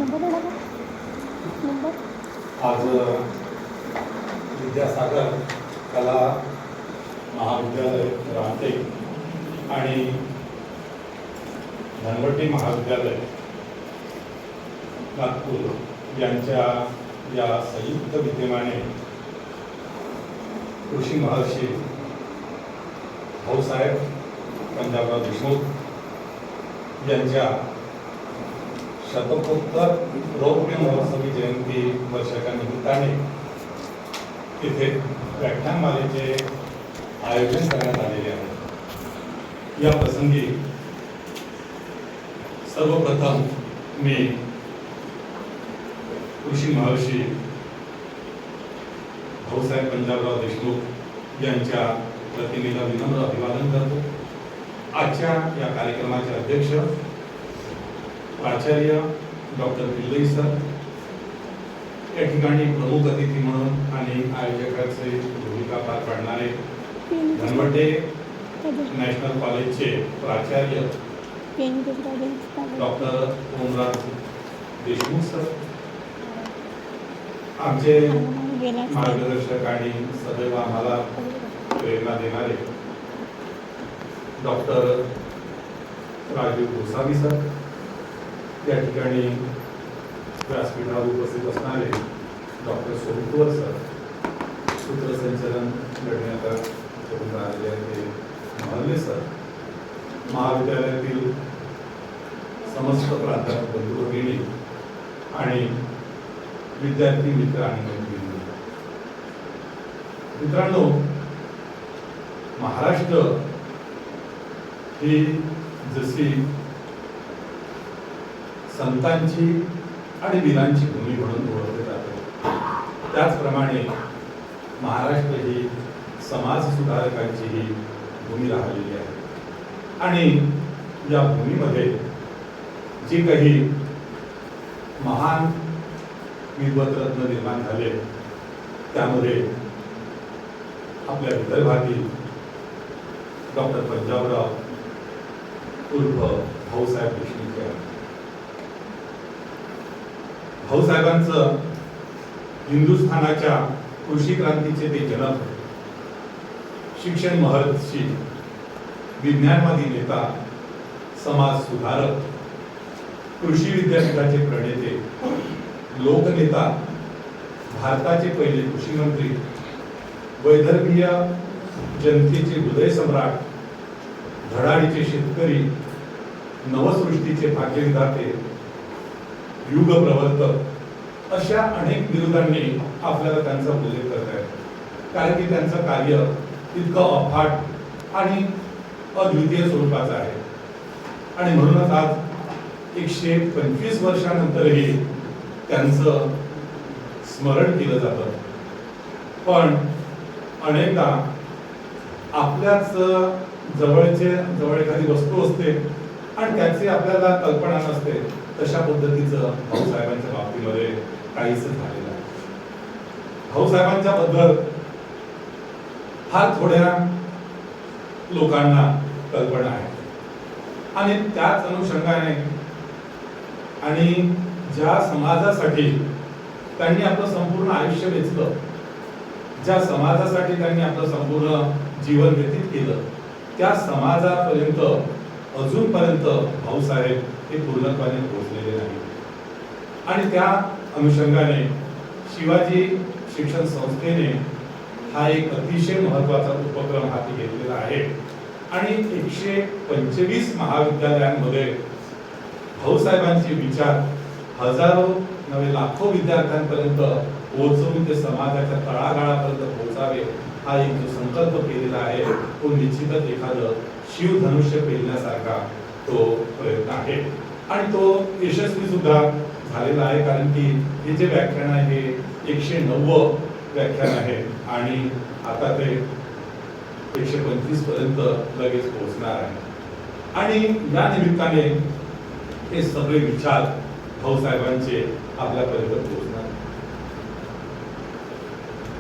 आज विद्यासागर कला महाविद्यालय रामटेक आणि धनवटी महाविद्यालय नागपूर यांच्या या संयुक्त विद्यमाने कृषी महर्षी भाऊसाहेब पंजाबराव देशमुख यांच्या शतकोत्तर रौप्य महोत्सवी जयंती वर्षाच्या निमित्ताने तिथे व्याख्यानमालेचे आयोजन करण्यात आलेले आहे। या प्रसंगी सर्वप्रथम मी कृषी महर्षी भाऊसाहेब पंजाबराव देशमुख यांच्या प्रतिमेला विनम्र अभिवादन करतो। आजच्या या कार्यक्रमाचे अध्यक्ष प्राचार्य डॉक्टर पिल्लई सर, या ठिकाणी प्रमुख अतिथी म्हणून आणि आयोजकाचे भूमिका पार पाडणारे धनवटे नॅशनल कॉलेजचे प्राचार्य डॉक्टर ओमराज देशमुख सर, आमचे मार्गदर्शक आणि सदैव आम्हाला प्रेरणा देणारे डॉक्टर राजीव गोसावी सर, या ठिकाणी व्यासपीठावर उपस्थित असणारे डॉक्टर सोमकुवर सर, सूत्रसंचलन घडण्याचा करून राहिलेले महल्ले सर, महाविद्यालयातील समस्त प्राध्यापक बंधू भगिनी आणि विद्यार्थी मित्र आणि मैत्रिणी, मित्रांनो, महाराष्ट्र ही जशी संतांची आणि वीरांची भूमी म्हणून ओळखले जाते, त्याचप्रमाणे महाराष्ट्र ही समाज सुधारकांची ही भूमी राहिलेली आहे। आणि या भूमीमध्ये जे काही महान विद्वतरत्न निर्माण झाले त्यामध्ये आपल्या विदर्भातील डॉक्टर पंजाबराव उर्फ भाऊसाहेब देशमुख आहेत। भाऊसाहेबांचं हिंदुस्थानाच्या कृषी क्रांतीचे ते जनक, शिक्षण महर्षी, विज्ञानवादी नेता, समाज सुधारक, कृषी विद्यापीठाचे प्रणेते, लोकनेता, भारताचे पहिले कृषी मंत्री, वैदर्भीय जनतेचे हृदय सम्राट, धडाडीचे शेतकरी, नवसृष्टीचे भाग्यविधाते, युग प्रवर्तक, अशा अनेक बिरुदांनी आपल्याला त्यांचा उल्लेख करता येतो, कारण की त्यांचं कार्य इतकं अफाट आणि अद्वितीय स्वरूपाचं आहे। आणि म्हणूनच आज 125 वर्षानंतरही त्यांचं स्मरण केलं जातं। पण अनेकदा आपल्याच जवळ एखादी वस्तू असते आणि त्याची आपल्याला कल्पना नसते, तशा पद्धतीचं भाऊसाहेबांच्या बाबतीमध्ये काहीच झालेलं आहे। भाऊसाहेबांच्या बद्दल फार थोड्या लोकांना कल्पना आहे आणि त्याच अनुषंगाने आणि ज्या समाजासाठी त्यांनी आपलं संपूर्ण आयुष्य वेचलं, ज्या समाजासाठी त्यांनी आपलं संपूर्ण जीवन व्यतीत केलं, त्या समाजापर्यंत अजूनपर्यंत भाऊसाहेब हे पूर्णपणे पोहोचलेले नाही। आणि त्या अनुषंगाने शिवाजी शिक्षण संस्थेने हा एक अतिशय महत्त्वाचा उपक्रम हाती घेतलेला आहे आणि 125 महाविद्यालयांमध्ये भाऊसाहेबांचे विचार हजारो नव्हे लाखो विद्यार्थ्यांपर्यंत पोहोचवून ते समाजाच्या तळागाळापर्यंत पोहोचावे, हा एक जो संकल्प केलेला आहे तो निश्चितच एखादं शिवधनुष्य पेलण्यासारखा तो प्रयत्न आहे आणि तो यशस्वी सुद्धा झालेला आहे। कारण की हे जे व्याख्यान आहे हे 190 व्याख्यान आहे आणि आता ते 125 पर्यंत लगेच पोहोचणार आहे। आणि या निमित्ताने हे सगळे विचार भाऊसाहेबांचे आपल्यापर्यंत पोहोचणार।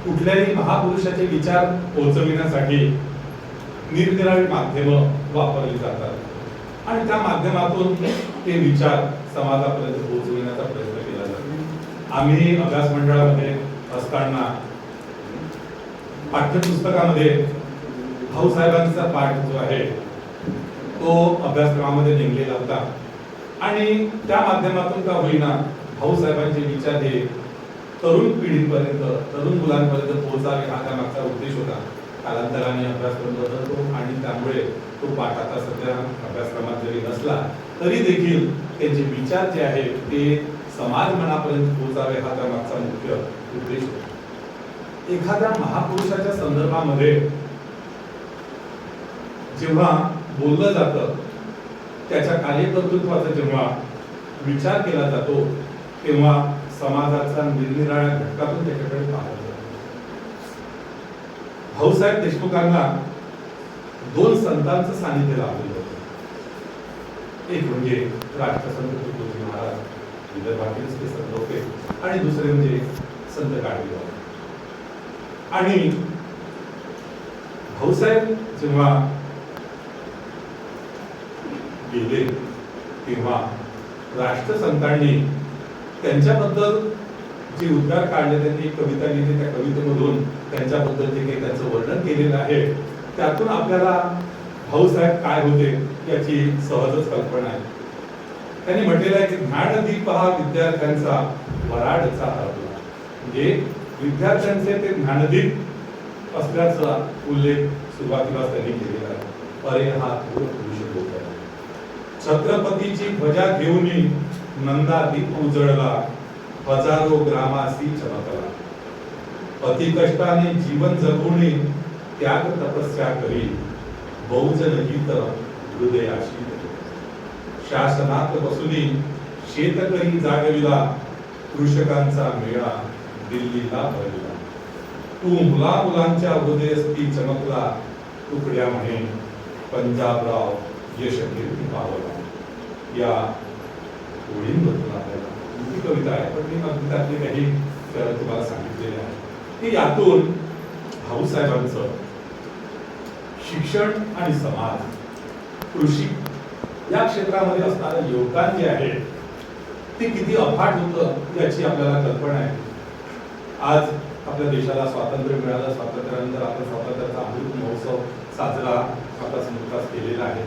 कुठल्याही महापुरुषाचे विचार पोहोचविण्यासाठी निरनिराळी माध्यमं वापरली जातात आणि त्या माध्यमातून ते विचार समाजापर्यंत पोहोचविण्याचा प्रयत्न आम्ही अभ्यास मंडळामध्ये असताना पाठ्यपुस्तकामध्ये भाऊसाहेबांचा पाठ जो आहे तो अभ्यासक्रमामध्ये नेमलेला होता आणि त्या माध्यमातून का होईना भाऊसाहेबांचे विचार हे तरुण पिढीपर्यंत, तरुण मुलांपर्यंत पोहोचावे हा त्यामागचा उद्देश होता. कालांतराने अभ्यासक्रम बदलतो आणि त्यामुळे तो पाठ आता सध्या अभ्यासक्रमात जरी नसला तरी देखील त्यांचे विचार जे आहेत ते समाज मनापर्यंत पोहोचावे हा त्यामागचा मुख्य उद्देश होता. एखाद्या महापुरुषाच्या संदर्भामध्ये जेव्हा बोललं जातं, त्याच्या कार्यकर्तृत्वाचा जेव्हा विचार केला जातो तेव्हा समाजाचा निरनिराळ्या घटकातून त्याच्याकडे पाहिलं जातं. भाऊसाहेब देशमुखांना दोन संतांचं सानिध्य लाभलेलं होतं. एक म्हणजे राष्ट्रसंत तुकोजी महाराज, विदर्भातील ते संत होते, आणि दुसरे म्हणजे संत गाडगेबाबा. आणि भाऊसाहेब जेव्हा गेले तेव्हा राष्ट्रसंतांनी त्यांच्याबद्दल जे उद्गार काढले, त्यांनी एक कविता लिहिली, त्या कवितेमधून त्यांच्याबद्दल जे काही त्यांचं वर्णन केलेलं आहे त्यातून आपल्याला भाऊसाहेब काय होते याची सहजच कल्पना आहे. त्यांनी म्हटलेलं आहे की ज्ञानदीप हा विद्यार्थ्यांचा वराडचा हरपला. म्हणजे विद्यार्थ्यांचे ते ज्ञानदीप असल्याचा उल्लेख सुरुवातीला त्यांनी केलेला आहे. अरे हा थोर पुरुष लोक आहे. छत्रपतीची ध्वजा घेऊन नंदादीप उजळला, हजारो ग्रामासी चमकला. अति कष्टाने जीवन जगून त्याग तपस्या करी, बहुजन हित हृदयाशी. शासनात बसुनी शेतकरी जागविला, कृषकांचा मेळा दिल्लीला भरला. तू मुला मुलांच्या हृदयस्थी चमकला, तुकड्या म्हणे पंजाबराव यशकीर्ती पावला. या ओळींबद्दल आपल्याला ही कविता आहे, पण मी कवितातले काही तुम्हाला सांगितलेले आहे की यातून भाऊसाहेबांचं शिक्षण आणि समाज, कृषी या क्षेत्रामध्ये असणारं योगदान जे आहे ते किती अफाट होतं याची आपल्याला कल्पना आहे. आज आपल्या देशाला स्वातंत्र्य मिळालं, स्वातंत्र्यानंतर आपण स्वातंत्र्याचा अमृत महोत्सव साजरा आपला नुकताच केलेला आहे.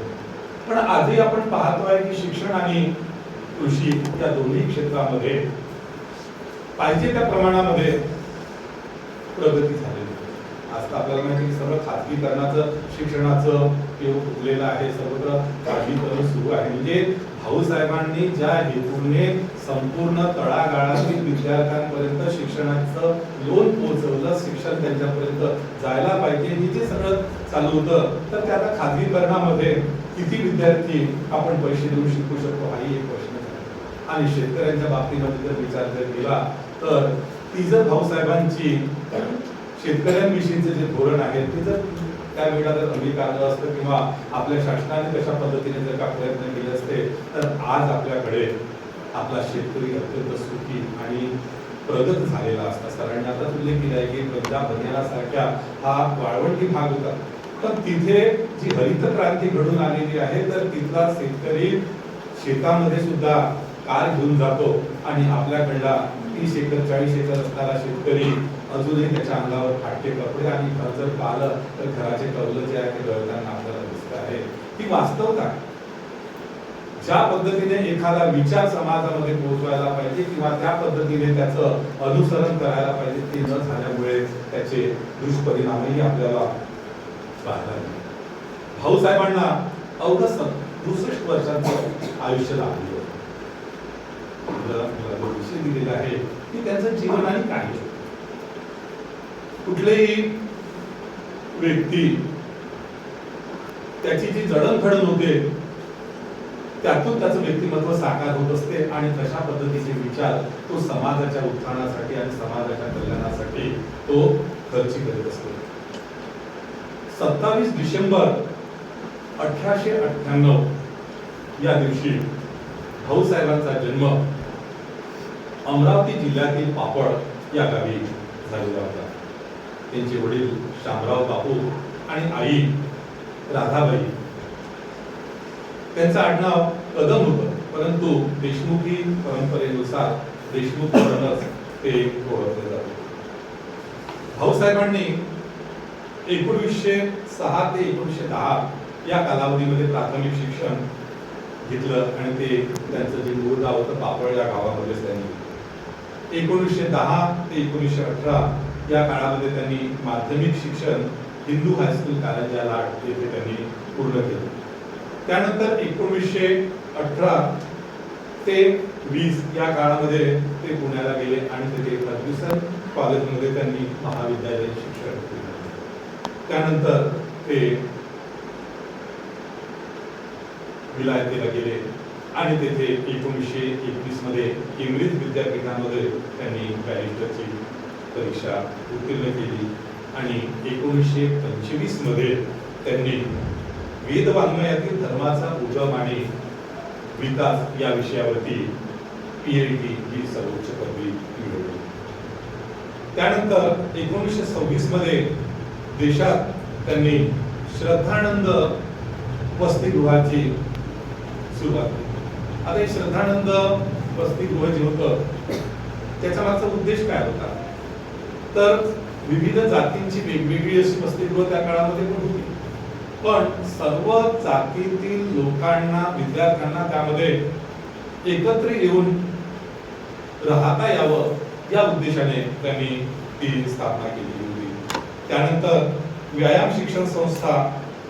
पण आजही आपण पाहतोय की शिक्षण आणि कृषी या दोन्ही क्षेत्रामध्ये पाहिजे त्या प्रमाणामध्ये प्रगती झालेली. आज तर आपल्याला माहिती की सगळं खाजगीकरणाचं शिक्षणाचं योग फुटलेलं आहे, सर्वत्र खाजगीकरण सुरू आहे. म्हणजे भाऊसाहेबांनी ज्या हेतूने संपूर्ण तळागाळातील विद्यार्थ्यांपर्यंत शिक्षणाचं लोन पोहोचवलं, शिक्षण त्यांच्यापर्यंत जायला पाहिजे हे जे सगळं चालू होतं, तर त्या आता खाजगीकरणामध्ये किती विद्यार्थी आपण पैसे देऊन शिकू शकतो हाही एक प्रश्न आहे. आणि शेतकऱ्यांच्या बाबतीमध्ये जर विचार जर केला तर ती जर भाऊसाहेबांची शेतकऱ्यांविषयीचे जे धोरण आहे ते जर त्यावेळेला जर अंगीकारलं असतं किंवा आपल्या शासनाने कशा पद्धतीने जर का प्रयत्न केले असते तर आज आपल्याकडे आपला शेतकरी अत्यंत सुखी आणि प्रगत झालेला असता. सरांनी आता उल्लेख केला आहे की पंजाब हरियाणासारख्या हा वाळवंटी भाग होता, पण तिथे जी हरित क्रांती घडून आलेली आहे तर तिथला शेतकरी शेतामध्ये सुद्धा कार घेऊन जातो आणि आपल्याकडला 30 एकर 40 एकर असणारा शेतकरी अजूनही त्याच्या अंगावर फाटके कपडे आणि घर जर पाहिलं तर घराचे कौल जे आहे ते गळताना आपल्याला दिसत आहे. ती वास्तवता ज्या पद्धतीने एखादा विचार समाजामध्ये पोहोचवायला पाहिजे किंवा त्या पद्धतीने त्याचं अनुसरण करायला पाहिजे ते न झाल्यामुळे त्याचे दुष्परिणामही आपल्याला पाहायला मिळतात. भाऊसाहेबांना अवघं 63 वर्षांचं आयुष्य लाभलं. विषय दिलेला आहे की त्यांचं जीवन आणि काय. कुठलेही व्यक्ती त्याची जी जडणघडण होते त्यातून त्याचं व्यक्तिमत्व साकार होत असते आणि तशा पद्धतीचे विचार तो समाजाच्या उत्थानासाठी आणि समाजाच्या कल्याणासाठी तो खर्ची करत असतो. 27 डिसेंबर 1898 या दिवशी भाऊसाहेबांचा जन्म अमरावती जिल्ह्यातील पापड या गावी झालेला होता. त्यांचे वडील शामराव बापू आणि आई राधाबाई. त्यांचं आडनाव कदम होतं, परंतु देशमुखी परंपरेनुसार देशमुख म्हणूनच ते ओळखले जाते. भाऊसाहेबांनी 1906 ते 1910 या कालावधीमध्ये प्राथमिक शिक्षण घेतलं आणि ते त्यांचं जे मूळ गाव होतं पापळ या गावामध्येच त्यांनी 1910 ते 1918 या काळामध्ये त्यांनी माध्यमिक शिक्षण हिंदू हायस्कूल कारंजा लाड येथे त्यांनी पूर्ण केलं. त्यानंतर 1918 ते 20 या काळामध्ये ते पुण्याला गेले आणि तिथे फर्ग्युसन कॉलेजमध्ये त्यांनी महाविद्यालयीन शिक्षण घेतलं. त्यानंतर ते विलायतेला गेले आणि तेथे 1921 मध्ये केम्ब्रिज विद्यापीठामध्ये त्यांनी बॅरिस्टरची परीक्षा उत्तीर्ण केली आणि 1925 मध्ये त्यांनी वेदवाङ्मयातील धर्माचा उगम आणि विकास या विषयावरती PhD ही सर्वोच्च पदवी मिळवली. त्यानंतर 1926 मध्ये देशात त्यांनी श्रद्धानंद वसतिगृहाची सुरुवात केली. आता हे श्रद्धानंद वसतिगृह जे होतं त्याचा मागचा उद्देश काय होता, तर विविध जातींची वेगवेगळी अशी वसतिगृह त्या काळामध्ये पण होती, पण सर्व जातीतील लोकांना विद्यार्थ्यांना त्यामध्ये एकत्र येऊन राहता यावं या उद्देशाने त्यांनी ती स्थापना केली होती. त्यानंतर व्यायाम शिक्षण संस्था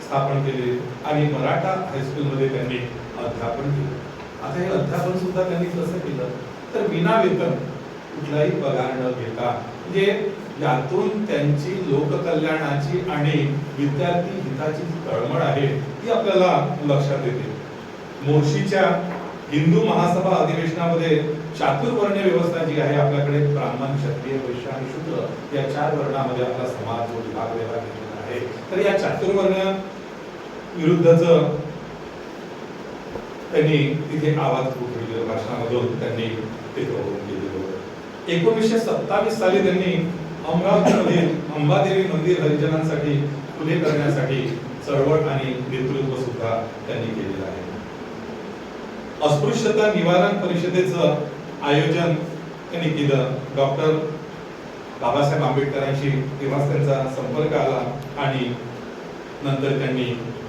स्थापन केली आणि मराठा हायस्कूलमध्ये त्यांनी अध्यापन केलं. आता हे अध्यापन सुद्धा त्यांनी कसं केलं तर विना वेतन, कुठलाही पगार न घेता, म्हणजे यातून त्यांची लोककल्याणाची आणि विद्यार्थी हिताची तळमळ आहे ती आपल्याला लक्षात येते. मोर्शीच्या हिंदू महासभा अधिवेशनामध्ये चातुर्वर्ण व्यवस्था जी आहे आपल्याकडे ब्राह्मण, क्षत्रिय, वैश्य आणि शूद्र या 4 वर्णामध्ये आपला समाज जो विभागलेला गेलेला आहे, तर या चातुर्वर्ण विरुद्धचं त्यांनी तिथे आवाज उठवलेला भाषणामधून त्यांनी ते प्रबोधन केलेलं होतं. 1927 साली त्यांनी अमरावतीमध्ये अंबादेवी मंदिर हरिजनांसाठी खुले करण्यासाठी चळवळ आणि नेतृत्व सुद्धा त्यांनी केलेलं आहे. अस्पृश्यता निवारण परिषदेचं आयोजन त्यांनी केलं. डॉक्टर बाबासाहेब आंबेडकरांशी तेव्हाच त्यांचा संपर्क आला आणि नंतर त्यांनी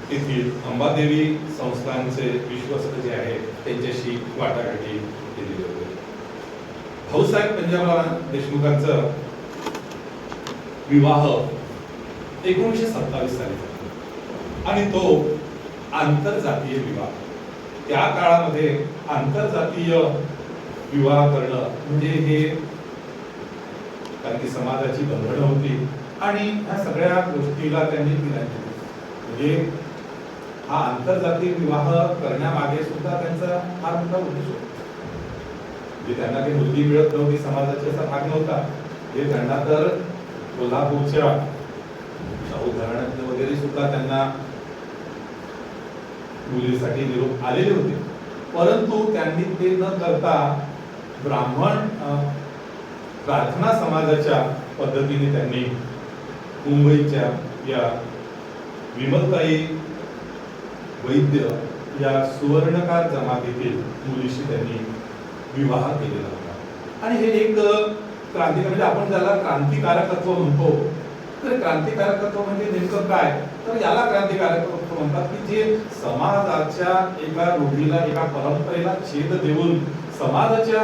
तेथील अंबादेवी संस्थानचे विश्वस्त जे आहे त्यांच्याशी वाटाघाटी केलेली होती. भाऊसाहेब पंजाबराव देशमुखांचं विवाह 1927 साली झाला आणि तो आंतरजातीय विवाह. त्या काळामध्ये आंतरजातीय विवाह करणं म्हणजे हे, कारण की समाजाची बंधनं होती आणि ह्या सगळ्या गोष्टीला त्यांनी दिला. म्हणजे हा आंतरजातीय विवाह करण्यामागे सुद्धा त्यांचा फार मोठा उद्देश होता. म्हणजे त्यांना काही मुलगी मिळत नव्हती, समाजाचा असा भाग नव्हता. हे त्यांना तर कोल्हापूरच्या शाहू घराण्यातले वगैरे सुद्धा त्यांना मुलीसाठी निरोप आलेले होते, परंतु त्यांनी ते न करता ब्राह्मण प्रार्थना समाजाच्या पद्धतीने त्यांनी मुंबईच्या या विमलताई वैद्य या सुवर्णकार जमातीतील मुलीशी त्यांनी विवाह केलेला होता. आणि हे एक क्रांतिकारी, म्हणजे आपण ज्याला क्रांतिकारकत्व म्हणतो, तर क्रांतिकारकत्व म्हणजे नेमकं काय, तर याला क्रांतिकारकत्व म्हणतात की जे समाजाच्या एका रूढीला, एका परंपरेला छेद देऊन समाजाच्या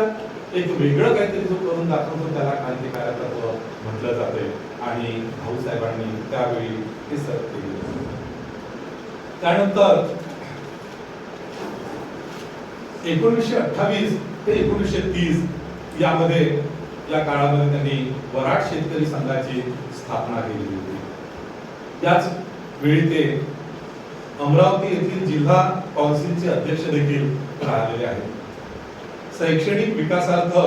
एक वेगळं काहीतरी जो करून दाखवतो त्याला क्रांतिकारकत्व म्हटलं जाते. आणि भाऊसाहेबांनी त्यावेळी हे सर्व केले. त्यानंतर 1928 ते 1930 यामध्ये या काळामध्ये त्यांनी वराड शेतकरी संघाची स्थापना केली होती. याच वेळी ते अमरावती येथील जिल्हा काउन्सिलचे अध्यक्ष देखील राहिलेले आहेत. शैक्षणिक विकासार्थ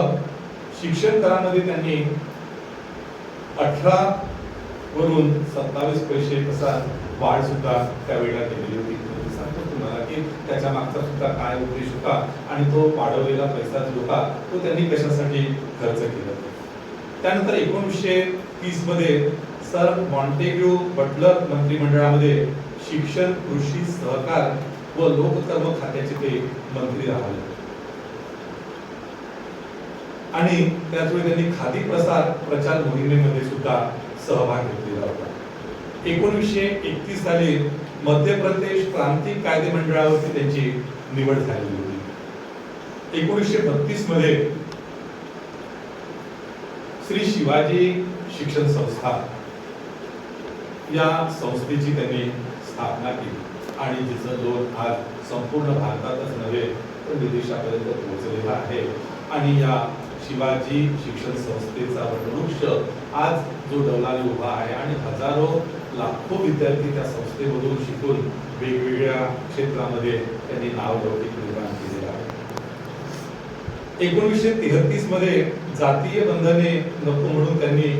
शिक्षण करामध्ये त्यांनी 18 वरून 27 पैसे कसा वाढ सुद्धा त्यावेळेला केलेली होती. सांगतो तुम्हाला की त्याच्या मागचा सुद्धा काय उद्देश होता आणि तो वाढवलेला पैसा जो होता तो त्यांनी कशासाठी खर्च केला. त्यानंतर 1930 मध्ये सर मॉन्टेग्यू बटलर मंत्रिमंडळामध्ये शिक्षण, कृषी, सहकार व लोककर्म खात्याचे ते मंत्री राहिले. आणि त्याचवेळी त्यांनी खादी प्रचार मोहिमेमध्ये सुद्धा सहभाग घेतलेला होता. 1931 साली मध्य प्रदेश प्रांतिक कायदे मंडळावरती त्यांची निवड झालेली होती. 1932 मध्ये श्री शिवाजी शिक्षण संस्था या संस्थेची त्यांनी स्थापना केली आणि जिचं लोन आज संपूर्ण भारतातच नव्हे तर विदेशापर्यंत पोहोचलेला आहे. आणि या शिवाजी शिक्षण संस्थेचा वटवृक्ष आज जो डौलाने उभा आहे आणि हजारो लाखो विद्यार्थी त्या संस्थेमधून शिकून वेगवेगळ्या क्षेत्रामध्ये त्यांनी नावलौकिक निर्माण केलेलं आहे. 1933 मध्ये जातीय बंधने नको म्हणून त्यांनी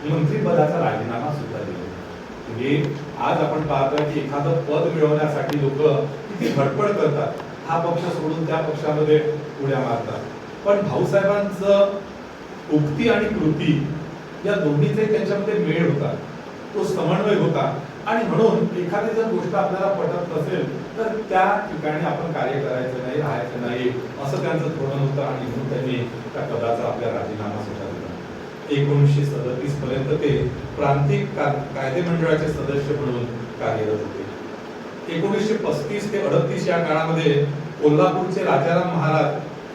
मंत्रिपदाचा राजीनामा सुद्धा दिला. म्हणजे आज आपण पाहतोय की एखादं पद मिळवण्यासाठी लोक किती धडपड करतात, हा पक्ष सोडून त्या पक्षामध्ये उड्या मारतात. पण भाऊसाहेबांचं उक्ती आणि कृती या दोन्हीचे त्यांच्यामध्ये मेळ होता, तो समन्वय होता. आणि म्हणून एखादी जर गोष्ट आपल्याला पटत नसेल तर त्या ठिकाणी आपण कार्य करायचं नाही, राहायचं नाही, असं त्यांचं धोरण होतं. आणि म्हणून त्यांनी त्या पदाचा आपल्या राजीनामा सुद्धा दिला. 1937 पर्यंत ते प्रांतिक कायदे मंडळाचे सदस्य म्हणून कार्यरत होते. 1935 ते 38 या काळामध्ये कोल्हापूरचे राजाराम महाराज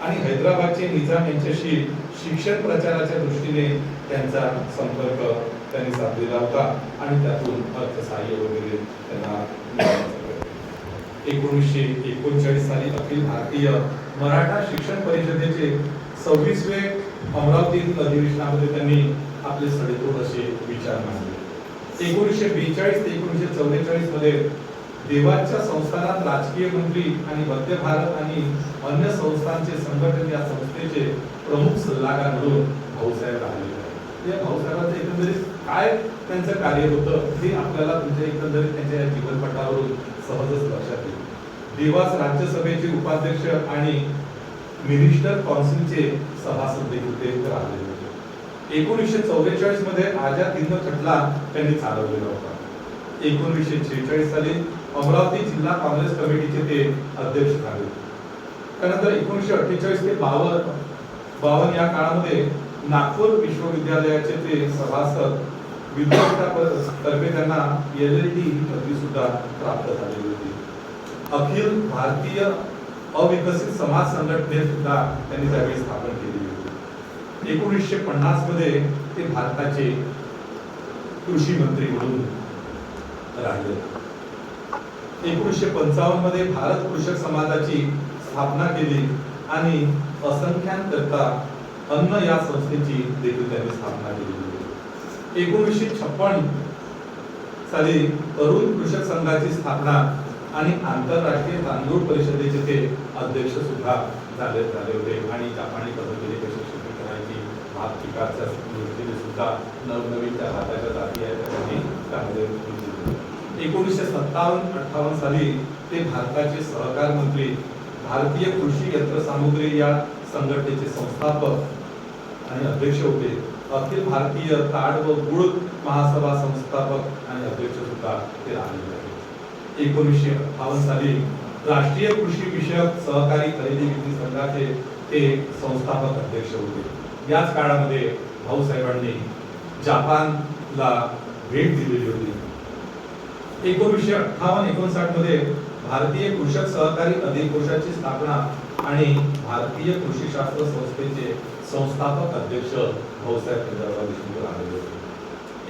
आणि हैदराबादचे निजाम यांच्याशी शिक्षण प्रचाराच्या दृष्टीने त्यांचा संपर्क त्यांनी साधलेला होता आणि त्यातून अर्थसहाय्य वगैरे त्यांना मिळालं. 1939 साली अखिल भारतीय मराठा शिक्षण परिषदेचे 26वे अमरावतीतील अधिवेशनामध्ये त्यांनी आपले सडेतोड असे विचार मांडले. 1942 ते 1944 मध्ये देवाच्या संस्थानात राजकीय मंत्री आणि मध्य भारत आणि अन्य संस्थांचे संघटन या संस्थेचे प्रमुख सल्लागार म्हणून भाऊसाहेब राहिले. या भाऊसाहेबांचं एकंदरीत काय त्यांचं कार्य होतं हे आपल्याला तुमच्या एकंदरीत त्यांच्या जीवनपटावरून सहजच लक्षात येईल. देवास राज्यसभेचे उपाध्यक्ष आणि मिनिस्टर काउन्सिलचे सभासद देखील ते राहिलेले होते. 1944 मध्ये आझाद हिंद खटला त्यांनी चालवलेला होता. 1946 साली अमरावती जिल्हा काँग्रेस कमिटीचे ते अध्यक्ष झाले. त्यानंतर 1948 ते 52 या काळामध्ये नागपूर विश्वविद्यालयाचे ते सभासद, विद्यापीठातर्फे त्यांना LLD ही पदवी सुद्धा प्राप्त झालेली होती. अखिल भारतीय अविकसित समाज संघटने सुद्धा त्यांनी त्यावेळी स्थापन केली होती. 1950 मध्ये ते भारताचे कृषी मंत्री म्हणून राहिले. 1955 मध्ये भारत कृषक समाजाची स्थापना केली आणि असंख्यांकरता अन्न या संस्थेची देखील त्यांनी स्थापना केली. 1956 साली तरुण कृषक संघाची स्थापना आणि आंतरराष्ट्रीय तांदूळ परिषदेचे ते अध्यक्ष सुद्धा झाले होते. आणि जापानी पद्धतीने कशी शेती करायची, भात पिकाच्या दृष्टीने सुद्धा नवनवीन त्या भाताच्या जाती आहेत त्यांनी त्यामध्ये. 1957-58 साली ते भारताचे सहकार मंत्री, भारतीय कृषी यंत्रसामुग्री या संघटनेचे संस्थापक आणि अध्यक्ष होते. अखिल भारतीय ताड व गुळ महासभा संस्थापक आणि अध्यक्ष सुद्धा ते राहिलेले आहेत. 1958 साली राष्ट्रीय कृषी विषयक सहकारी खरेदी विक्री संघाचे ते संस्थापक अध्यक्ष होते. याच काळामध्ये भाऊसाहेबांनी जपानला भेट दिलेली होती. 1958-59 मध्ये भारतीय कृषक सहकारी अधिकोषाची स्थापना आणि भारतीय कृषी शास्त्र संस्थेचे संस्थापक अध्यक्ष भाऊसाहेब केदारराव देशमुख राहिले होते.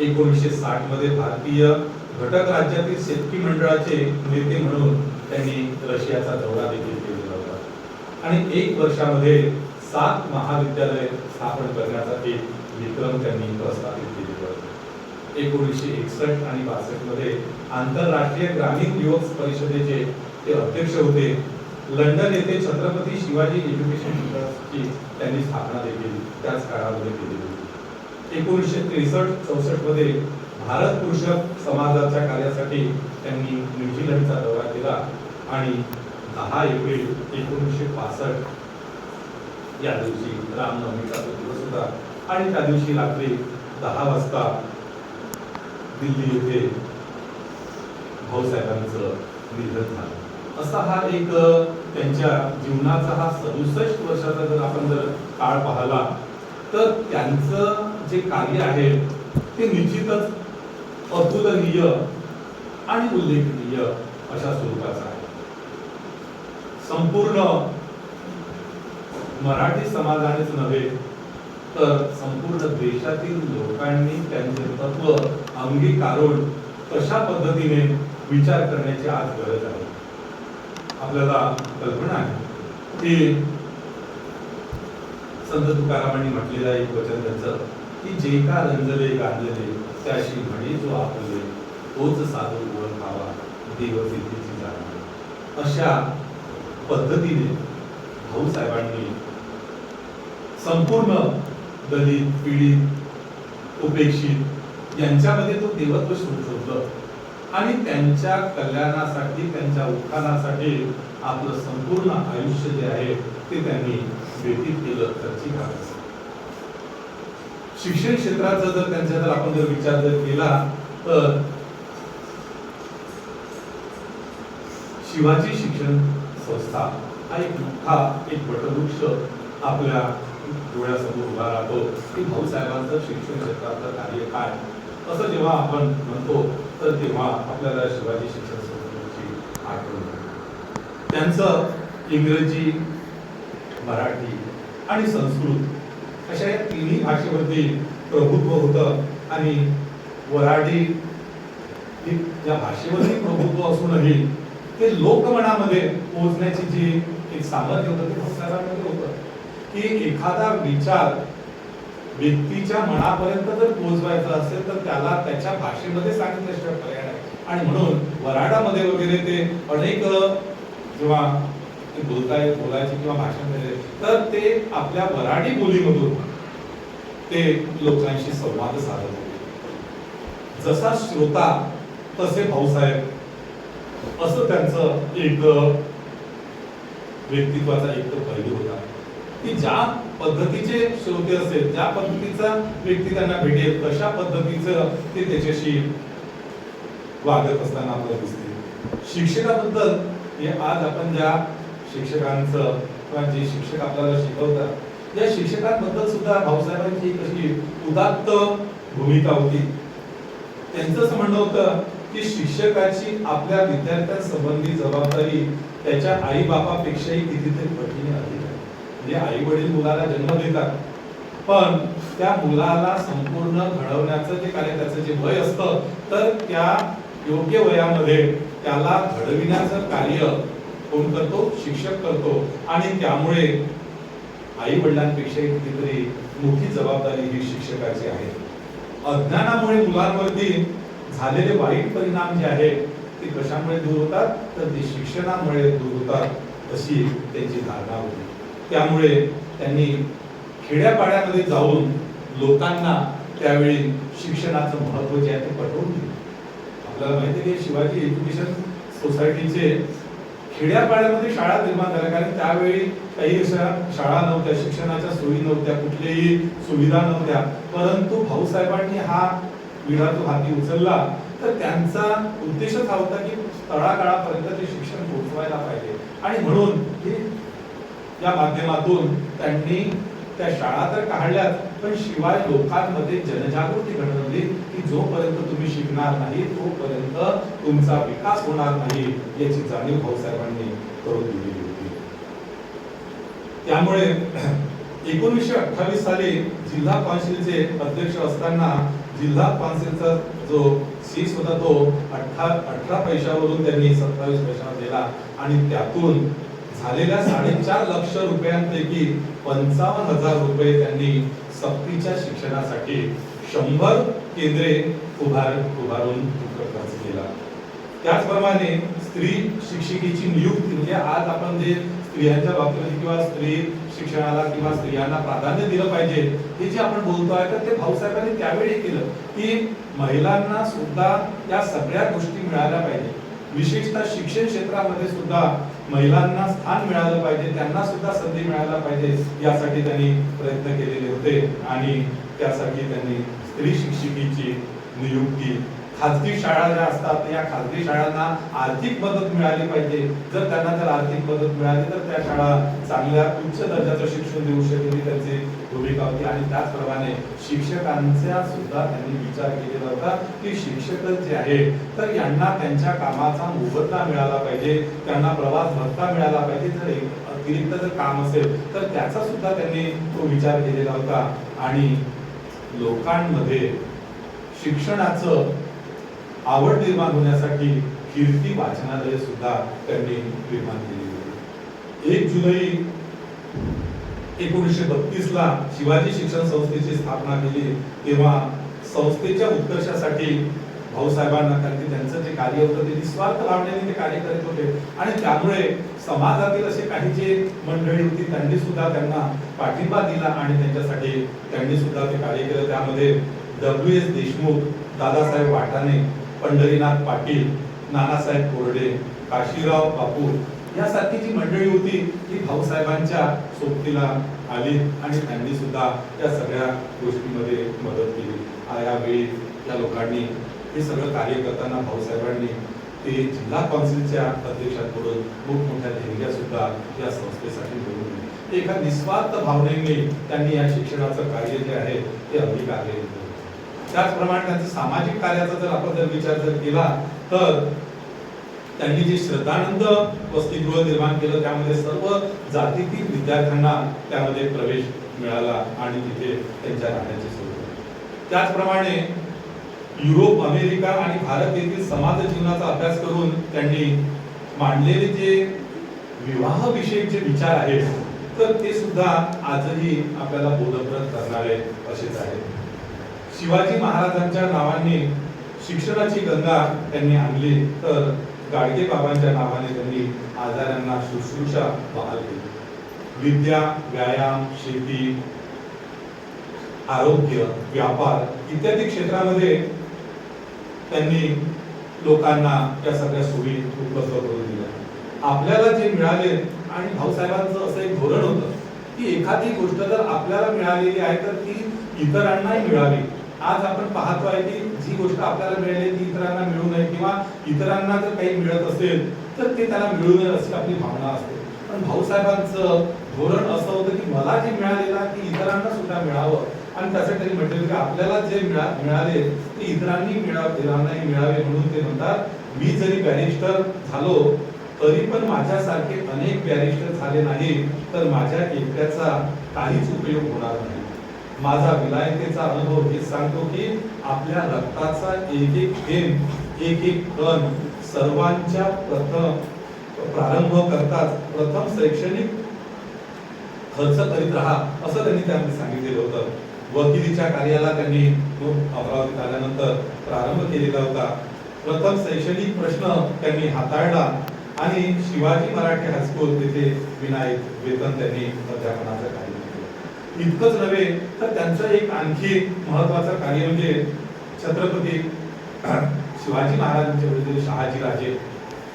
1960 मध्ये भारतीय घटक राज्यातील शेतकी मंडळाचे नेते म्हणून त्यांनी रशियाचा दौरा देखील केलेला होता. आणि 1 वर्षामध्ये 7 महाविद्यालय स्थापन करण्याचा एक विक्रम त्यांनी प्रस्थापित केलेला होता. 1961 आणि 62 मध्ये आंतरराष्ट्रीय ग्रामीण युवक परिषदेचे ते अध्यक्ष होते. लंडन येथे छत्रपती शिवाजी एज्युकेशन ट्रस्टची त्यांनी स्थापना देखील त्याच काळामध्ये केली होती. 1963-64 मध्ये भारत कृषक समाजाच्या कार्यासाठी त्यांनी न्यूझीलंडचा दौरा केला आणि 10 एप्रिल 1965 या दिवशी रामनवमीचा दिवस होता आणि त्या दिवशी रात्री 10 वाजता दिल्ली येथे भाऊसाहेबांचं निधन झालं. असा हा एक त्यांच्या जीवनाचा हा 67 वर्षाचा जर आपण जर काळ पाहिला तर त्यांचं जे कार्य आहे ते निश्चितच अतुलनीय आणि उल्लेखनीय अशा स्वरूपाचं आहे. संपूर्ण मराठी समाजानेच नव्हे तर संपूर्ण देशातील लोकांनी त्यांचे तत्व अंगीकारून कशा पद्धतीने विचार करण्याची आज गरज आहे. आपल्याला कल्पना आहे की संत तुकारामांनी म्हटलेलं एक वचन त्यांचं की जे का रंजले गांजले त्याशी म्हणे जो आपले तोच साधू ओळखावा देव सिद्धीची जाणीव. अशा पद्धतीने भाऊसाहेबांनी संपूर्ण दलित पीडित उपेक्षित यांच्यामध्ये तो देवत्व शोधलं आणि त्यांच्या कल्याणासाठी त्यांच्या उत्थानासाठी आपलं संपूर्ण आयुष्य जे आहे ते त्यांनी व्यतीत केलं. खर्ची घातलं. शिक्षण क्षेत्राचा जर त्यांचा जर आपण जर विचार जर केला तर शिवाजी शिक्षण संस्था हा एक मोठा एक वटवृक्ष आपल्या डोळ्यासमोर उभा राहतो की भाऊसाहेबांचं शिक्षण क्षेत्रातलं कार्य काय. असं जेव्हा आपण म्हणतो तर तेव्हा आपल्याला शिवाजी शिक्षण संस्थेची आठवण होते. त्यांचं इंग्रजी मराठी आणि संस्कृत अशा या तिन्ही भाषेवरती प्रभुत्व होतं आणि वऱ्हाडी या भाषेवरही प्रभुत्व असूनही ते लोकमनामध्ये पोहोचण्याची जी एक सामर्थ्य होतं ते भाऊसाहेबांमध्ये होतं की एखादा विचार व्यक्तीच्या मनापर्यंत जर पोहोचवायचा असेल तर त्याला त्याच्या भाषेमध्ये सांगितल्याशिवाय पर्याय नाही. आणि म्हणून वऱ्हाडामध्ये वगैरे ते अनेक जेव्हा बोलायचे किंवा भाषण केले तर ते आपल्या वऱ्हाडी बोलीमधून ते लोकांशी संवाद साधत होते. जसा श्रोता तसे भाऊसाहेब असं त्यांचं एक व्यक्तित्वाचा एक पैलू होता की ज्या पद्धतीचे श्रोते असेल ज्या पद्धतीचा व्यक्ती त्यांना भेटेल तशा पद्धतीचं ते त्याच्याशी वागत असताना आपल्याला दिसते. शिक्षकाबद्दल हे आज आपण ज्या शिक्षकांचं किंवा जे शिक्षक आपल्याला शिकवतात या शिक्षकांबद्दल सुद्धा भाऊसाहेबांची कशी उदात्त भूमिका होती. त्यांचं असं म्हणणं होतं की शिक्षकाची आपल्या विद्यार्थ्यांसंबंधी जबाबदारी त्याच्या आई बापापेक्षाही कितीतरी पटीने अधिक आहे. म्हणजे आई वडील मुलाला जन्म देतात पण त्या मुलाला संपूर्ण घडवण्याचं जे कार्य त्याचं जे वय असतं तर त्या योग्य वयामध्ये त्याला घडविण्याचं कार्य कोण करतो? शिक्षक करतो. आणि त्यामुळे आई वडिलांपेक्षाही कितीतरी मोठी जबाबदारी ही शिक्षकाची आहे. अज्ञानामुळे मुलांवरती झालेले वाईट परिणाम जे आहेत ते कशामुळे दूर होतात तर ते शिक्षणामुळे दूर होतात अशी त्यांची धारणा होती. त्यामुळे त्यांनी खेड्यापाड्यामध्ये जाऊन लोकांना त्यावेळी शिक्षणाचं महत्त्व जे आहे ते पटवून दिलं. आपल्याला माहिती आहे की शिवाजी एज्युकेशन सोसायटीचे खेड्यापाड्यामध्ये शाळा निर्माण झाल्या कारण त्यावेळी काही अशा शाळा नव्हत्या, शिक्षणाच्या सोयी नव्हत्या, कुठल्याही सुविधा नव्हत्या. परंतु भाऊसाहेबांनी हा विडा जो हाती उचलला तर त्यांचा उद्देशच हा होता की तळागाळापर्यंत ते शिक्षण पोहोचवायला पाहिजे. आणि म्हणून हे या माध्यमातून त्यांनी त्या शाळा तर काढल्यात पण शिवाय लोकांमध्ये जनजागृती घडवली की जोपर्यंत तुम्ही शिकणार नाही तोपर्यंत तुमचा विकास होणार नाही याची जाणीव भाऊसाहेबांनी करून दिलेली होती. त्यामुळे 1928 साली जिल्हा कौन्सिलचे अध्यक्ष असताना जिल्हा कौन्सिलचा जो सीस होता तो 18 पैशावरून त्यांनी 27 पैशावर दिला आणि त्यातून झालेल्या 4.5 लाख रुपयांपैकी 55,000 रुपये त्यांनी सक्तीच्या शिक्षणासाठी 100 केंद्रे उभारून खर्च केला. त्याचप्रमाणे स्त्री शिक्षिकेची नियुक्ती म्हणजे आज आपण जे स्त्रियांच्या बाबतीत किंवा स्त्री शिक्षणाला किंवा स्त्रियांना प्राधान्य दिलं पाहिजे हे जे आपण बोलतोय तर ते भाऊसाहेबांनी त्यावेळी केलं की महिलांना सुद्धा या सगळ्या गोष्टी मिळाल्या पाहिजे. विशेषतः शिक्षण क्षेत्रामध्ये सुद्धा महिलांना स्थान मिळालं पाहिजे, त्यांना सुद्धा संधी मिळायला पाहिजे यासाठी त्यांनी प्रयत्न केलेले होते. आणि त्यासाठी त्यांनी स्त्री शिक्षिकेची नियुक्ती खाजगी शाळा ज्या असतात या खाजगी शाळांना आर्थिक मदत मिळाली पाहिजे. जर त्यांना जर आर्थिक मदत मिळाली तर त्या शाळा चांगल्या उच्च दर्जाचं शिक्षण देऊ शकेल ही त्यांची भूमिका होती. आणि त्याचप्रमाणे शिक्षकांचा सुद्धा त्यांनी विचार केलेला होता की शिक्षक जे आहे तर यांना त्यांच्या कामाचा मोबदला मिळाला पाहिजे, त्यांना प्रवास भत्ता मिळाला पाहिजे. जर अतिरिक्त जर काम असेल तर त्याचा सुद्धा त्यांनी तो विचार केलेला होता. आणि लोकांमध्ये शिक्षणाचं आवड निर्माण होण्यासाठी कीर्ती वाचनालय सुद्धा त्यांनी निर्माण केली. 1 जुलै 1932 ला शिवाजी शिक्षण संस्थेची स्थापना केली. तेव्हा संस्थेच्या उत्कर्षासाठी भाऊसाहेबांना, कारण की त्यांचं जे कार्य होतं ते निस्वार्थ भावनेने ते कार्य करत होते आणि त्यामुळे समाजातील असे काही जे मंडळी होती त्यांनी सुद्धा त्यांना पाठिंबा दिला आणि त्यांच्यासाठी त्यांनी सुद्धा ते कार्य केलं. त्यामध्ये W.S. देशमुख, दादासाहेब वाटाणे, पंढरीनाथ पाटील, नानासाहेब कोरडे, काशीराव बापू यासारखी जी मंडळी होती ती भाऊसाहेबांच्या सोबतीला आली आणि त्यांनी सुद्धा या सगळ्या गोष्टींमध्ये मदत केली. यावेळी या लोकांनी हे सगळं कार्य करताना भाऊसाहेबांनी ते जिल्हा कौन्सिलच्या अध्यक्षांकडून मोठमोठ्या देणग्या सुद्धा या संस्थेसाठी मिळवून एका निस्वार्थ भावनेने त्यांनी या शिक्षणाचं कार्य जे आहे ते अंगीकारले. त्याचप्रमाणे त्यांचं सामाजिक कार्याचा जर आपण जर विचार जर केला तर त्यांनी जे श्रद्धानंद वसतिगृह निर्माण केलं त्यामध्ये सर्व जातीतील विद्यार्थ्यांना त्यामध्ये प्रवेश मिळाला आणि तिथे त्यांच्या राहण्याची सोय झाली. त्याचप्रमाणे युरोप, अमेरिका आणि भारत येथील समाज जीवनाचा अभ्यास करून त्यांनी मांडलेले जे विवाह विषयक जे विचार आहेत तर ते सुद्धा आजही आपल्याला बोधप्रद करणारे असेच आहेत. शिवाजी महाराजांच्या नावाने शिक्षणाची गंगा त्यांनी आणली तर गाडगे बाबांच्या नावाने त्यांनी आजारांना शुश्रूषा बहाल केली. विद्या, व्यायाम, शेती, आरोग्य, व्यापार इत्यादी क्षेत्रामध्ये त्यांनी लोकांना या सगळ्या सोयी उपलब्ध करून दिल्या. आपल्याला जे मिळाले आणि भाऊसाहेबांचं असं एक धोरण होतं की एखादी गोष्ट जर आपल्याला मिळालेली आहे तर ती इतरांनाही मिळावी. आज आपण पाहतो आहे की जी गोष्ट आपल्याला मिळाली ती इतरांना मिळू नये किंवा इतरांना जर काही मिळत असेल तर ते त्याला मिळू नये अशी आपली भावना असते. पण भाऊसाहेबांचं धोरण असं होतं की मला जे मिळालेलं आहे ते इतरांना सुद्धा मिळावं आणि त्यासाठी त्यांनी म्हटलं की आपल्याला जे मिळाले ते इतरांनी मिळावे म्हणून ते म्हणतात मी जरी बॅरिस्टर झालो तरी पण माझ्यासारखे अनेक बॅरिस्टर झाले नाही तर माझ्या एकट्याचा काहीच उपयोग होणार नाही. माझा विलायतेचा अनुभव हे सांगतो की आपल्या रक्ताचा एक एक थेंब, एक एक कण सर्वांच्या प्रारंभ करताच प्रथम शैक्षणिक खर्च करीत राहा असं त्यांनी त्यामध्ये सांगितलेलं होतं. वकिलीच्या कार्याला त्यांनी अमरावतीत आल्यानंतर प्रारंभ केलेला होता. प्रथम शैक्षणिक प्रश्न त्यांनी हाताळला आणि शिवाजी मराठी हायस्कूल येथे विनायक वेतन त्यांनी अध्यापनाचं कार्य केलं. इतकंच नव्हे तर त्यांचं एक आणखी महत्वाचं कार्य म्हणजे छत्रपती शिवाजी महाराजांचे वडील शहाजी राजे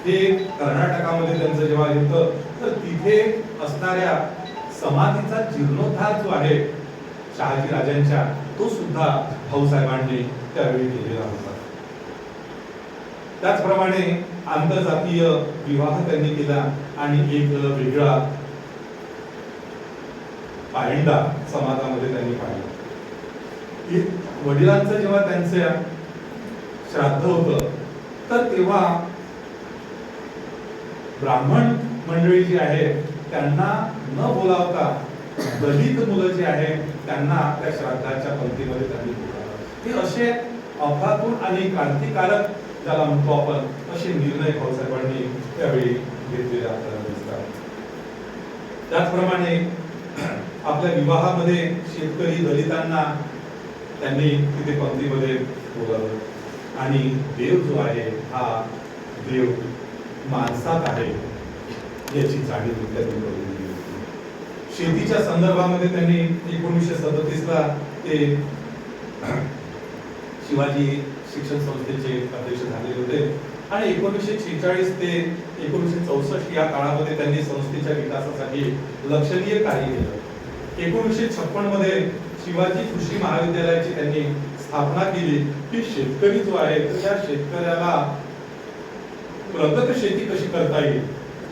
हे कर्नाटकामध्ये त्यांचं जेव्हा येतं तर तिथे असणाऱ्या समाधीचा जीर्णोद्धार जो आहे शहाजी राजांच्या तो सुद्धा भाऊसाहेबांनी त्यावेळी केलेला होता. त्याचप्रमाणे आंतरजातीय विवाह त्यांनी केला आणि एक वेगळा पायंडा समाजामध्ये त्यांनी पाहिला. वडिलांचं जेव्हा त्यांचं श्राद्ध होतं तर तेव्हा ब्राह्मण मंडळी जी आहे त्यांना न बोलावता दलित मुलं जी आहे त्यांना त्या श्राद्धाच्या पंक्तीमध्ये त्यांनी बोलावलं. हे असे अफलातून आणि क्रांतिकारक ज्याला म्हणतो आपण असे निर्णय भाऊसाहेबांनी त्यावेळी घेतलेले आपल्याला दिसतात. त्याचप्रमाणे आपल्या विवाहामध्ये शेतकरी दलितांना त्यांनी तिथे पंक्तीमध्ये बोलावलं आणि देव जो आहे हा देव माणसात आहे याची जाणीव त्यांनी करून दिली. शेतीच्या संदर्भामध्ये त्यांनी 1937 ला ते शिवाजी शिक्षण संस्थेचे अध्यक्ष झालेले होते आणि 1946 ते 1964 या काळामध्ये त्यांनी संस्थेच्या विकासासाठी लक्षणीय कार्य केलं. 1956 मध्ये शिवाजी कृषी महाविद्यालयाची त्यांनी स्थापना केली की शेतकरी जो आहे तर या शेतकऱ्याला प्रगत शेती कशी करता येईल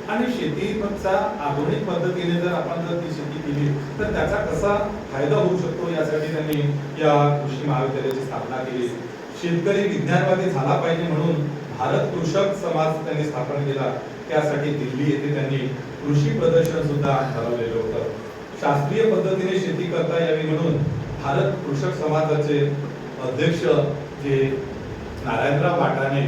आणि शेतीचा आधुनिक पद्धतीने जर आपण जर ती शेती केली तर त्याचा कसा फायदा होऊ शकतो यासाठी त्यांनी या कृषी महाविद्यालयाची स्थापना केली. शेतकरी विज्ञानवादी झाला पाहिजे म्हणून भारत कृषक समाज त्यांनी स्थापन केला. त्यासाठी दिल्ली येथे त्यांनी कृषी प्रदर्शन सुद्धा ठरवलेलं होतं. शास्त्रीय पद्धतीने शेती करता यावी म्हणून भारत कृषक समाजाचे अध्यक्ष जे नारायणराव वाटाणे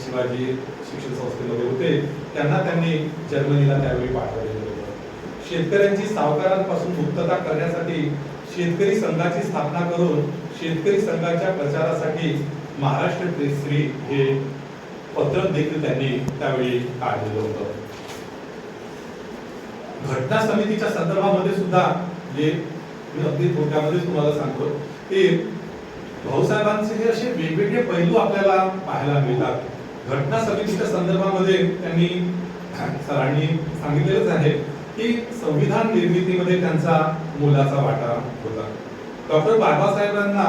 शिवाजी शिक्षण संस्थेमध्ये होते त्यांना त्यांनी जर्मनीला त्यावेळी पाठवलेलं होतं. शेतकऱ्यांची सावकारांपासून मुक्तता करण्यासाठी शेतकरी संघाची स्थापना करून शेतकरी संघाच्या प्रचारासाठी महाराष्ट्र केसरी हे पत्रक देखील त्यांनी त्यावेळी काढलेलं होतं. घटना समितीच्या संदर्भामध्ये सुद्धा जे मी अगदी थोडक्यामध्ये तुम्हाला सांगतो ते भाऊसाहेबांचे हे असे वेगवेगळे पैलू आपल्याला पाहायला मिळतात. घटना समितीच्या संदर्भामध्ये त्यांनी सरांनी सांगितलेलंच आहे की संविधान निर्मितीमध्ये त्यांचा मोलाचा वाटा होता. डॉक्टर बाबासाहेबांना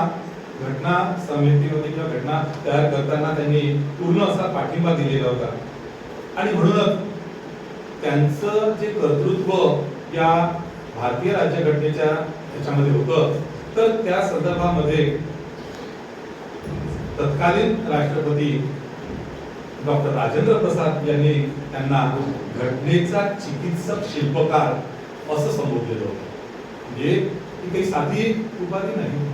घटना समितीमध्ये किंवा घटना तयार करताना त्यांनी पूर्ण असा पाठिंबा दिलेला होता आणि म्हणूनच त्यांचं जे कर्तृत्व या भारतीय राज्यघटनेच्या याच्यामध्ये होतं तर त्या संदर्भामध्ये तत्कालीन राष्ट्रपती डॉक्टर राजेंद्र प्रसाद यांनी त्यांना घटनेचा चिकित्सक शिल्पकार असं संबोधलेलं होतं. म्हणजे ही काही साधी उपाधी नाही,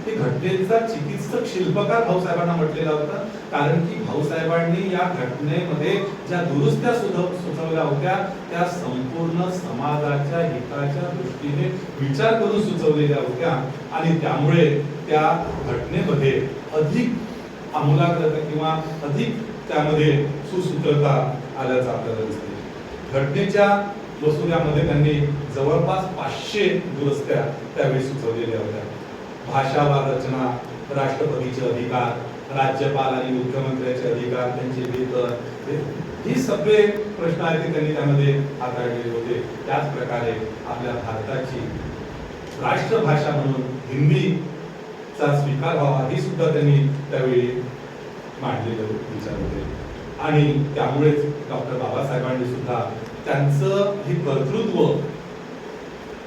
ते घटनेचा चिकित्सक शिल्पकार भाऊसाहेबांना म्हटलेला होता. कारण की भाऊसाहेबांनी या घटनेमध्ये ज्या दुरुस्त्या सुचवल्या होत्या त्या संपूर्ण समाजाच्या हिताच्या दृष्टीने विचार करून सुचवलेल्या होत्या आणि त्यामुळे त्या घटनेमध्ये अधिक आमूलाग्रता किंवा अधिक त्यामध्ये सुसूत्रता आल्याचं आपल्याला दिसते. घटनेच्या मसुद्यामध्ये त्यांनी जवळपास 500 दुरुस्त्या त्यावेळी सुचवलेल्या होत्या. भाषा वा रचना, राष्ट्रपतीचे अधिकार, राज्यपाल आणि मुख्यमंत्र्याचे अधिकार, त्यांचे वेतन, हे सगळे प्रश्न आहेत ते त्यांनी त्यामध्ये हाताळलेले होते. त्याच प्रकारे आपल्या भारताची राष्ट्रभाषा म्हणून हिंदीचा स्वीकार व्हावा हे सुद्धा त्यांनी त्यावेळी मांडलेले विचार होते आणि त्यामुळेच डॉक्टर बाबासाहेबांनी सुद्धा त्यांचं हे कर्तृत्व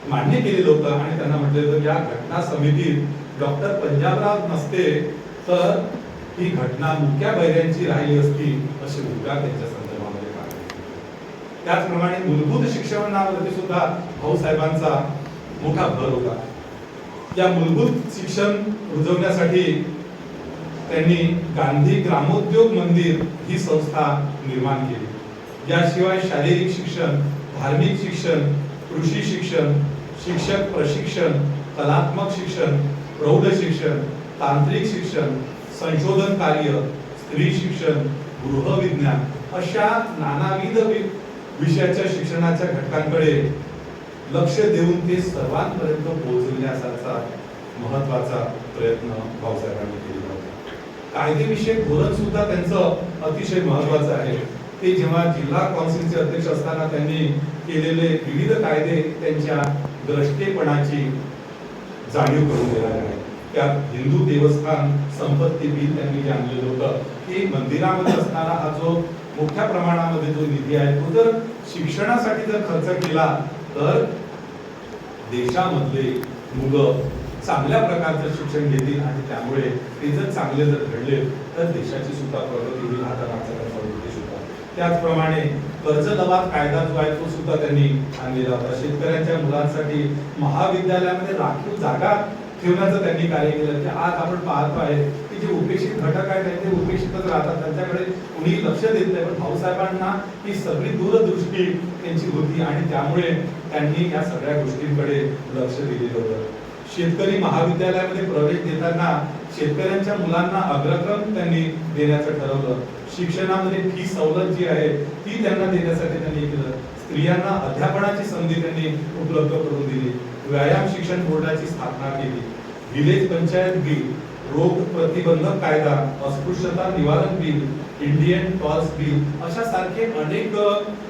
मान्य केलेलं होतं आणि त्यांना म्हटलेलं होतं या घटना समितीत डॉक्टर पंजाबराव नसते तर ही घटना मुक्या बैऱ्यांची राहिली असती असे उद्गार त्यांच्या संदर्भामध्ये काढले. त्याचप्रमाणे मूलभूत शिक्षणावरती सुद्धा भाऊसाहेबांचा मोठा भर होता. या मूलभूत शिक्षण रुजवण्यासाठी त्यांनी गांधी ग्रामोद्योग मंदिर ही संस्था निर्माण केली. याशिवाय शारीरिक शिक्षण, धार्मिक शिक्षण, कृषी शिक्षण, शिक्षक प्रशिक्षण, कलात्मक शिक्षण, प्रौढ शिक्षण, तांत्रिक शिक्षण, संशोधन कार्य, स्त्री शिक्षण, गृहविज्ञान अशा नानाविध विषयाच्या शिक्षणाच्या घटकांकडे लक्ष देऊन ते सर्वांपर्यंत पोहोचविण्याचा महत्वाचा प्रयत्न भाऊसाहेबांनी केला होता. कायदेविषयक धोरण सुद्धा त्यांचं अतिशय महत्वाचं आहे. ते जेव्हा जिल्हा कौन्सिलचे अध्यक्ष असताना त्यांनी केलेले विविध कायदे त्यांच्या द्रष्टेपणाची जाणीव करून देणारे आहेत. त्यात हिंदू देवस्थान संपत्ती बिल त्यांनी जे आणलेलं होतं की मंदिरामध्ये असणारा हा जो मोठ्या प्रमाणामध्ये जो निधी आहे तो जर शिक्षणासाठी जर खर्च केला तर देशामधले मुलं चांगल्या प्रकारचं शिक्षण घेतील आणि त्यामुळे ते जर चांगले जर घडले तर देशाची सुद्धा प्रगती होईल. आता मागचा सुद्धा त्याचप्रमाणे कर्ज लवाद कायदा जो आहे तो सुद्धा त्यांनी आणलेला होता. शेतकऱ्यांच्या मुलांसाठी महाविद्यालयामध्ये राखीव जागा ठेवण्याचं त्यांनी कार्य केलं. की आज आपण पाहतो आहे की जे उपेक्षित घटक आहेत ते उपेक्षितच राहतात, त्यांच्याकडे कुणीही लक्ष देत नाही. पण भाऊसाहेबांना ही सगळी दूरदृष्टी त्यांची होती आणि त्यामुळे त्यांनी या सगळ्या गोष्टींकडे लक्ष दिलेलं होतं. शेतकरी महाविद्यालयामध्ये प्रवेश देताना शेतकऱ्यांच्या मुलांना अग्रक्रम त्यांनी देण्याचं ठरवलं. शिक्षणामध्ये फी सवलत जी आहे ती त्यांना देण्यासाठी त्यांनी केलं. स्त्रियांना अध्यापनाची संधी त्यांनी उपलब्ध करून दिली. व्यायाम शिक्षण बोर्डाची स्थापना केली. विलेज पंचायत बिल, रोग प्रतिबंधक कायदा, अस्पृश्यता निवारण बिल, इंडियन टॉल्स बिल अशा सारखे अनेक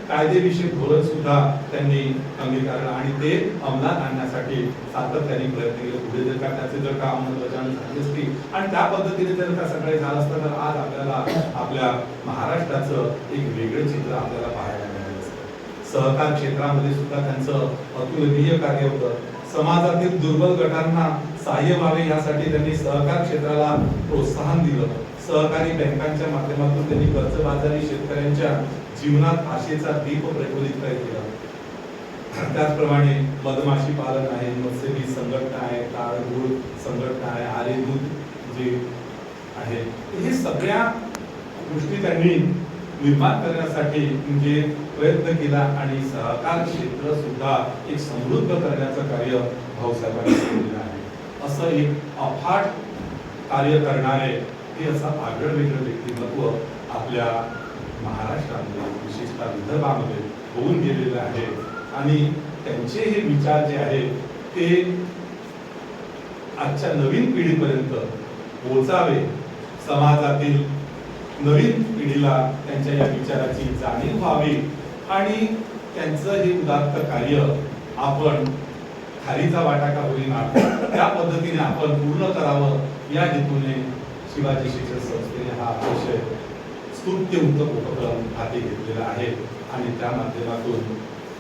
कायदेविषयक धोरण सुद्धा त्यांनी अंगीकारलं आणि ते अंमलात आणण्यासाठी सातत्याने प्रयत्न केले. पुढे जर का त्याचे जर का अंमलबजावणी झाली असती आणि त्या पद्धतीने जर का सकाळी झालं असतं तर आज आपल्याला आपल्या महाराष्ट्राचं एक वेगळं चित्र आपल्याला पाहायला मिळालं असतं. सहकार क्षेत्रामध्ये सुद्धा त्यांचं अतुलनीय कार्य होतं. समाजातील दुर्बल गटांना सहाय्य व्हावे यासाठी त्यांनी सहकार क्षेत्राला प्रोत्साहन दिलं. सहकारी बँकांच्या माध्यमातून त्यांनी कर्जबाजारी शेतकऱ्यांच्या जीवनात आशेचा दीप प्रज्वलित केला. त्याचप्रमाणे मधमाशी पालन आहे, मत्स्यबीज संघटना आहे, ताळगुळ संघटना आहे, आर्य दूध जे आहे, हे सगळ्या गोष्टी त्यांनी निर्माण करण्यासाठी म्हणजे प्रयत्न केला आणि सहकार क्षेत्र सुद्धा एक समृद्ध करण्याचं कार्य भाऊसाहेबांनी केलेलं आहे. असं एक अफाट कार्य करणारे हे असं आगळं वेगळं व्यक्तिमत्व आपल्या महाराष्ट्रामध्ये विशेषतः विदर्भामध्ये होऊन गेलेलं आहे आणि त्यांचे हे विचार जे आहेत ते आजच्या नवीन पिढीपर्यंत पोहोचावे. समाजातील नवीन पिढीला त्यांच्या या विचाराची जाणीव व्हावी आणि त्यांचं हे उदात्त कार्य आपण खारीचा वाटा का होईना त्या पद्धतीने आपण पूर्ण करावं या हेतूने शिवाजी शिक्षण संस्थेने हा अतिशय स्तुत्युक्त उपक्रम हाती घेतलेला आहे आणि त्या माध्यमातून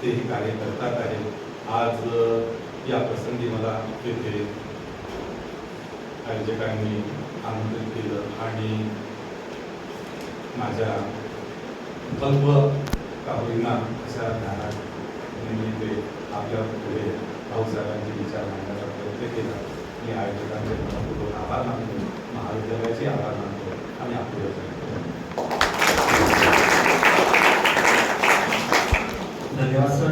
तेही कार्य करतात आहे. आज या प्रसंगी मला येथे आयोजकांनी आमंत्रित केलं आणि माझ्या कल्प का होईना अशा ज्ञानात ते आपल्या पुढे भाऊसाहेबांचे विचार मांडण्याचा प्रयत्न केला. मी आयोजकांचे मनपूर्वक आभार मानतो, महाविद्यालयाचे आभार मानतो आणि आपले धन्यवाद सर.